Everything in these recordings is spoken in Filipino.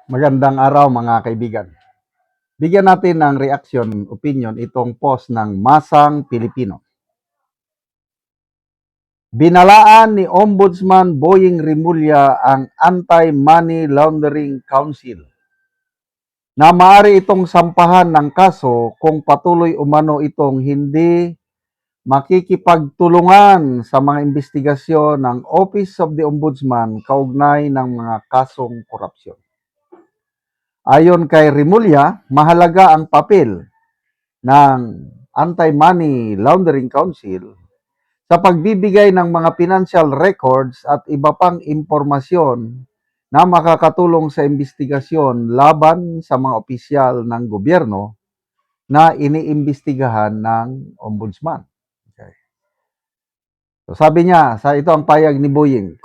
Magandang araw mga kaibigan. Bigyan natin ng reaction, opinion itong post ng Masang Pilipino. Binalaan ni Ombudsman Boying Rimulya ang Anti-Money Laundering Council na maaari itong sampahan ng kaso kung patuloy umano itong hindi makikipagtulungan sa mga investigasyon ng Office of the Ombudsman kaugnay ng mga kasong korupsyon. Ayon kay Rimulya, mahalaga ang papel ng Anti-Money Laundering Council sa pagbibigay ng mga financial records at iba pang impormasyon na makakatulong sa investigasyon laban sa mga opisyal ng gobyerno na iniimbestigahan ng ombudsman. Okay. So sabi niya, ito ang payag ni Boying,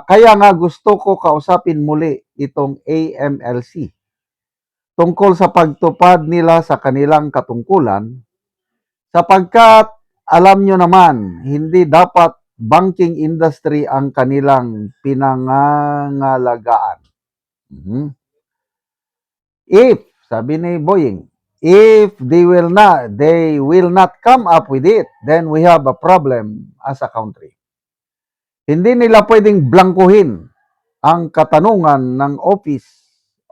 kaya nga gusto ko kausapin muli itong AMLC tungkol sa pagtupad nila sa kanilang katungkulan sapagkat alam nyo naman, hindi dapat banking industry ang kanilang pinangangalagaan. If, sabi ni Boying, if they will not come up with it, then we have a problem as a country. Hindi nila pwedeng blangkuhin ang katanungan ng Office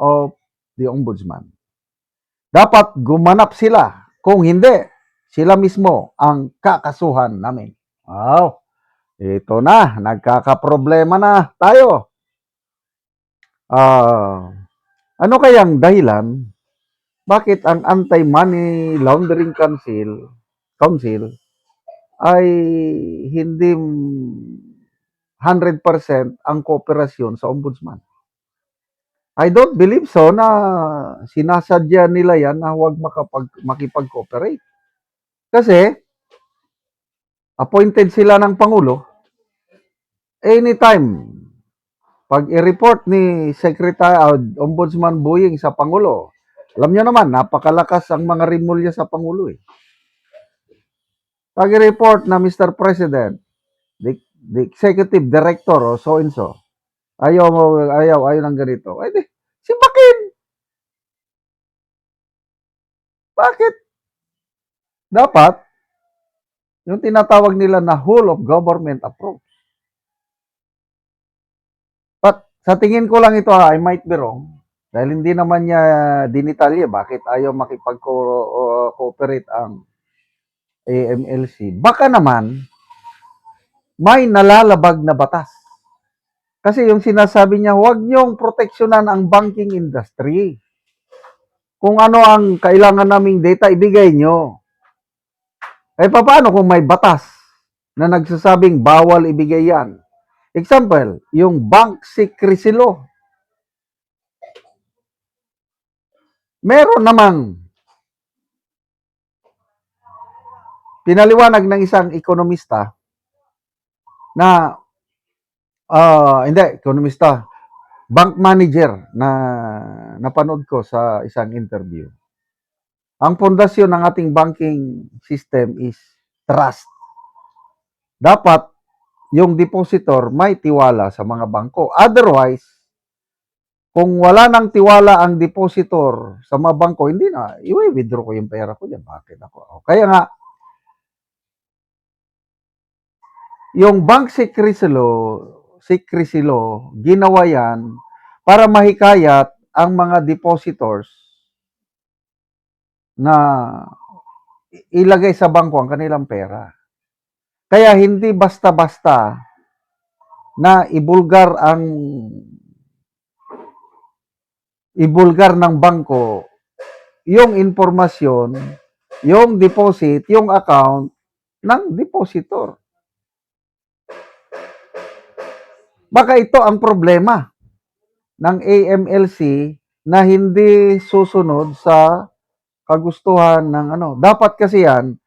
of the Ombudsman. Dapat gumanap sila. Kung hindi, sila mismo ang kakasuhan namin. Wow, ito na, nagkakaproblema na tayo. Ano kayang dahilan bakit ang Anti-Money Laundering Council ay hindi 100% ang kooperasyon sa ombudsman? I don't believe so na sinasadya nila yan na huwag makipag-cooperate. Kasi, appointed sila ng Pangulo, anytime, pag i-report ni Ombudsman Boying sa Pangulo, alam nyo naman, napakalakas ang mga Rimulya sa Pangulo eh. Pag i-report na Mr. President, the Executive Director o so-and-so, ayaw ng ganito. Ay, simpakin! Bakit? Dapat, yung tinatawag nila na whole of government approach. But sa tingin ko lang ito, I might be wrong, dahil hindi naman niya dinitalye bakit ayaw makipag-cooperate ang AMLC. Baka naman, may nalalabag na batas. Kasi yung sinasabi niya, huwag niyong proteksyonan ang banking industry. Kung ano ang kailangan naming data, ibigay niyo. Eh, paano kung may batas na nagsasabing bawal ibigay yan? Example, yung bank secrecy law. Meron namang pinaliwanag ng isang ekonomista na bank manager na napanood ko sa isang interview. Ang pundasyon ng ating banking system is trust. Dapat yung depositor may tiwala sa mga bangko. Otherwise, kung wala nang tiwala ang depositor sa mga bangko, hindi na, i-withdraw ko yung pera ko dyan. Bakit ako? Kaya nga, yung bank secrecy law, ginawa yan para mahikayat ang mga depositors na ilagay sa bangko ang kanilang pera. Kaya hindi basta-basta na ibulgar ng bangko yung informasyon, yung deposit, yung account ng depositor. Baka ito ang problema ng AMLC na hindi susunod sa kagustuhan ng ano. Dapat kasi yan,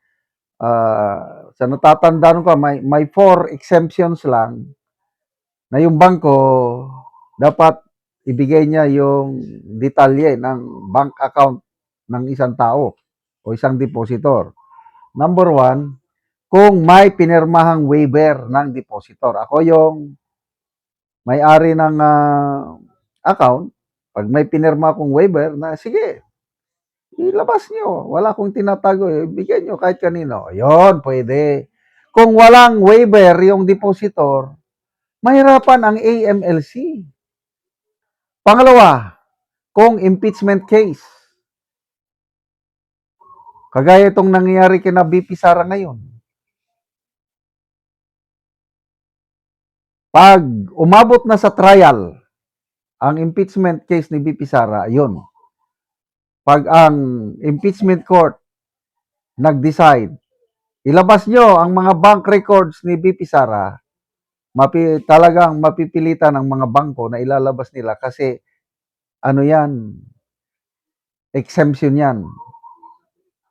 sa natatandaan ko, may 4 exemptions lang na yung bangko dapat ibigay niya yung detalye ng bank account ng isang tao o isang depositor. Number 1, kung may pinirmahang waiver ng depositor. Ako yung may-ari ng account, Pag may pinirma akong waiver na, sige, ilabas nyo. Wala akong tinatago. Bigyan nyo kahit kanino. Yun, pwede. Kung walang waiver yung depositor, mahirapan ang AMLC. Pangalawa, kung impeachment case. Kagaya itong nangyayari kina BP Sara ngayon. Pag umabot na sa trial, ang impeachment case ni BP Sara, yun. Pag ang impeachment court nag-decide, ilabas nyo ang mga bank records ni BP Sara, talagang mapipilitan ng mga bangko na ilalabas nila kasi ano yan, exemption yan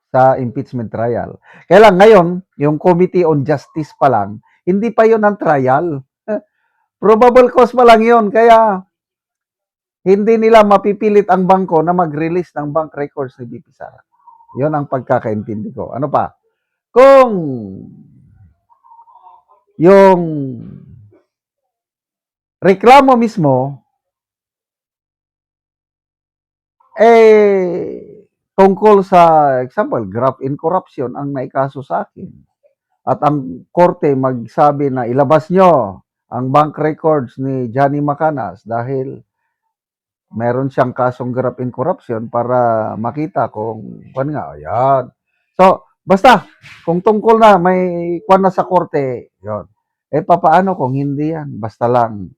sa impeachment trial. Kaya lang ngayon, yung Committee on Justice pa lang, hindi pa yun ang trial. Probable cause pa lang yun, kaya hindi nila mapipilit ang bangko na mag-release ng bank records ni BP Sara. Yun ang pagkakaintindi ko. Ano pa? Kung yung reklamo mismo tungkol sa example, graft in corruption ang naikaso sa akin. At ang korte magsabi na ilabas nyo ang bank records ni Johnny Macanas dahil meron siyang kasong graft in corruption para makita kung kung nga, ayan. So, basta, kung tungkol na, may kwan na sa korte, yon. Papaano kung hindi yan? Basta lang.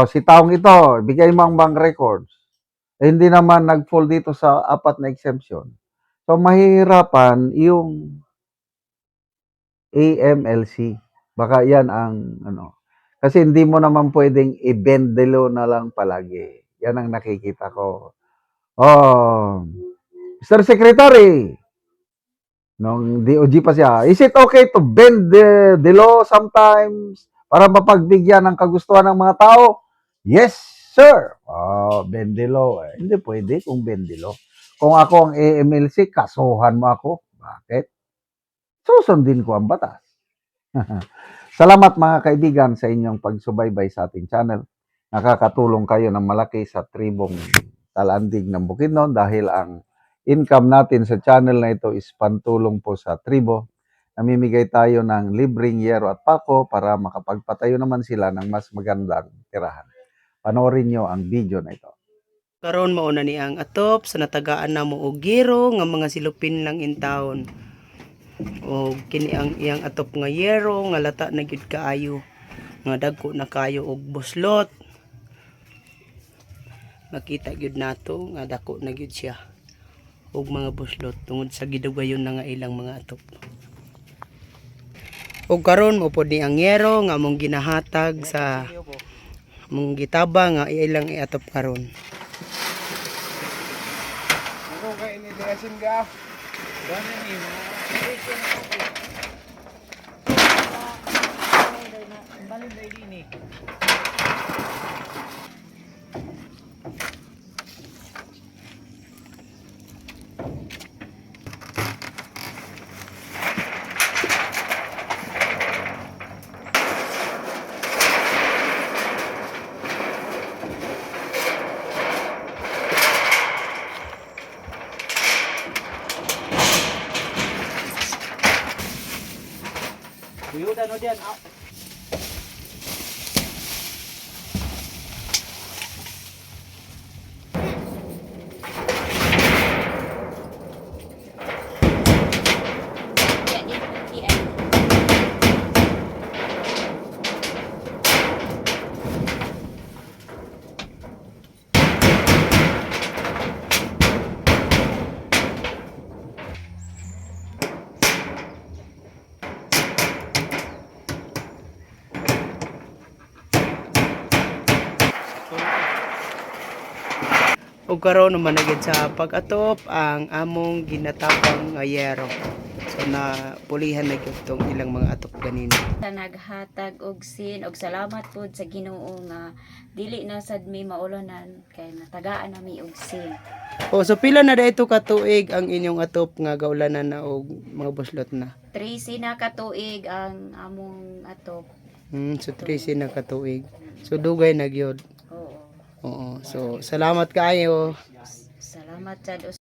Si taong ito, bigay mo ang bank records. Hindi naman nag-fall dito sa apat na exemption. So, mahihirapan yung AMLC. Baka yan ang, kasi hindi mo naman pwedeng i-bendelo na lang palagi. Yan ang nakikita ko. Mr. Secretary, nung DOG pa siya, is it okay to bend the law sometimes para mapagbigyan ng kagustuhan ng mga tao? Yes, sir. Bend the law. Hindi pwede kung bend the law. Kung ako ang AMLC, kasuhan mo ako. Bakit? Susundin ko ang batas. Salamat mga kaibigan sa inyong pagsubaybay sa ating channel. Nakakatulong kayo ng malaki sa tribong Talandig ng Bukidnon dahil ang income natin sa channel na ito is pantulong po sa tribo. Namimigay tayo ng libreng yero at pako para makapagpatayo naman sila ng mas magandang tirahan. Panoorin nyo ang video na ito. Karon mauna ni ang atop sa natagaan na mo og giro nga mga silupin lang in town. O kini ang iyang atop nga yero nga lata na gyud kaayo. Nga dagko na kayo og buslot. Makita gyud nato nga dako na gyud siya og mga buslot tungod sa gidugayon na nga ilang mga atop. Og karon mo pod ni ang yero nga mong ginahatag sa mong gitaba nga ilang iatop karon. Ano ka inilasin ka? Gano'n ni mo. Balin na ini. Buyudan o diyan. Ug karon naman na gyud sa pag-atop ang among ginatapang nga yero. So na pulihan na gyud tong ilang mga atop ganina. Naghatag og sin og salamat pud sa Ginoo nga dili na sad mi maulanan kay natagaan nami og sin. So pila na dayto ka tuig ang inyong atop nga gaulanan na og mga buslot na? 13 na ka tuig ang among atop. So 13 na ka tuig. So dugay na gyud. Oo. Oo. So, salamat kaayo. Salamat sad